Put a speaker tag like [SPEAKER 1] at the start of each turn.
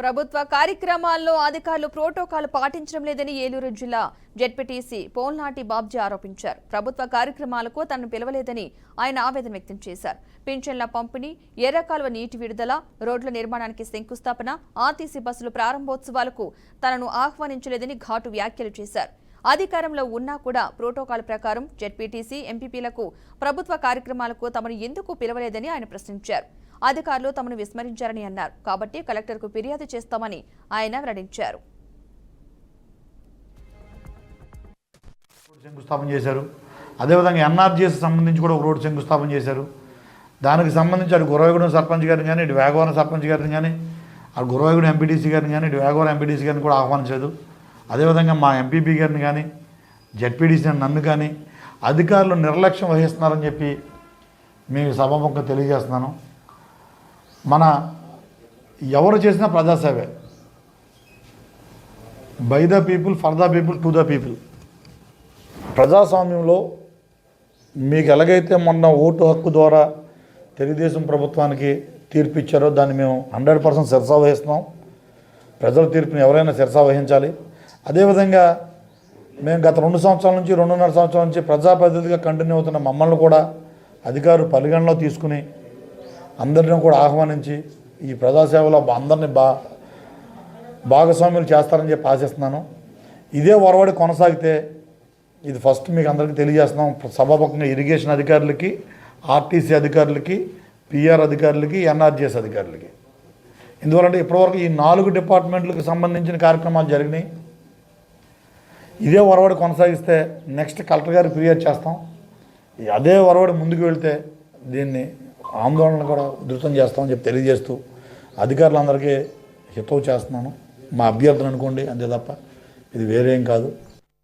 [SPEAKER 1] ప్రభుత్వ కార్యక్రమాల్లో అధికారులు ప్రోటోకాల్ పాటించడం లేదని ఏలూరు జిల్లా జెడ్పీటీసీ పోల్నాటి బాబ్జీ ఆరోపించారు. ప్రభుత్వ కార్యక్రమాలకు తనను పిలవలేదని ఆయన ఆవేదన వ్యక్తం చేశారు. పింఛన్ల పంపిణీ, ఎర్రకాలువ నీటి విడుదల, రోడ్ల నిర్మాణానికి శంకుస్థాపన, ఆర్టీసీ బస్సుల ప్రారంభోత్సవాలకు తనను ఆహ్వానించలేదని ఘాటు వ్యాఖ్యలు చేశారు. అధికారంలో ఉన్నా కూడా ప్రోటోకాల్ ప్రకారం జెడ్పీటీసీ, ఎంపీపీలకు ప్రభుత్వ కార్యక్రమాలకు తమను ఎందుకు పిలవలేదని ఆయన ప్రశ్నించారు. అధికారులు తమను విస్మరించారని అన్నారు. కాబట్టి కలెక్టర్కు ఫిర్యాదు చేస్తామని ఆయన వెల్లడించారు.
[SPEAKER 2] శంకుస్థాపన చేశారు. అదేవిధంగా ఎన్ఆర్జీఎస్ సంబంధించి కూడా ఒక రోడ్డు శంకుస్థాపన చేశారు. దానికి సంబంధించి అటు గురవగూడెం సర్పంచ్ గారిని కానీ, ఇటు వేగవరం సర్పంచ్ గారిని కానీ, అటు గురవగూడెం ఎంపీటీసీ గారిని కానీ, ఇటు వేగవరం ఎంపీటీసీ గారిని కూడా ఆహ్వానించలేదు. అదేవిధంగా మా ఎంపీపీ గారిని కానీ, జెడ్పీటీసీ నన్ను కానీ అధికారులు నిర్లక్ష్యం వహిస్తున్నారని చెప్పి మీకు సభాముఖంగా తెలియజేస్తున్నాను. మన ఎవరు చేసిన ప్రజాసేవే, by the people, for the people, to the people. ప్రజాస్వామ్యంలో మీకు ఎలాగైతే మొన్న ఓటు హక్కు ద్వారా తెలుగుదేశం ప్రభుత్వానికి తీర్పు ఇచ్చారో దాన్ని మేము 100% శిరసా వహిస్తున్నాం. ప్రజల తీర్పుని ఎవరైనా శిరసా వహించాలి. అదేవిధంగా మేము గత 2 సంవత్సరాల నుంచి 2.5 సంవత్సరాల నుంచి ప్రజాప్రతినిధిగా కంటిన్యూ అవుతున్న మమ్మల్ని కూడా అధికారులు పరిగణలో తీసుకుని అందరినీ కూడా ఆహ్వానించి ఈ ప్రజాసేవలో అందరినీ భాగస్వామ్యులు చేస్తారని చెప్పి ఆశిస్తున్నాను. ఇదే ఒరవడి కొనసాగితే ఇది ఫస్ట్ మీకు అందరికీ తెలియజేస్తున్నాం. సభాముఖంగా ఇరిగేషన్ అధికారులకి, ఆర్టీసీ అధికారులకి, పిఆర్ అధికారులకి, ఎన్ఆర్జీఎస్ అధికారులకి. ఎందువలంటే ఇప్పటివరకు ఈ 4 డిపార్ట్మెంట్లకు సంబంధించిన కార్యక్రమాలు జరిగినాయి. ఇదే ఒరవడి కొనసాగిస్తే నెక్స్ట్ కలెక్టర్ గారికి ఫిర్యాదు చేస్తాం. అదే ఒరవడి ముందుకు వెళ్తే దీన్ని ఆందోళన కూడా ఉధృతం చేస్తామని చెప్పి తెలియజేస్తూ అధికారులందరికీ హితవు చేస్తున్నాను. మా అభ్యర్థన అనుకోండి, అంతే తప్ప ఇది వేరేం కాదు.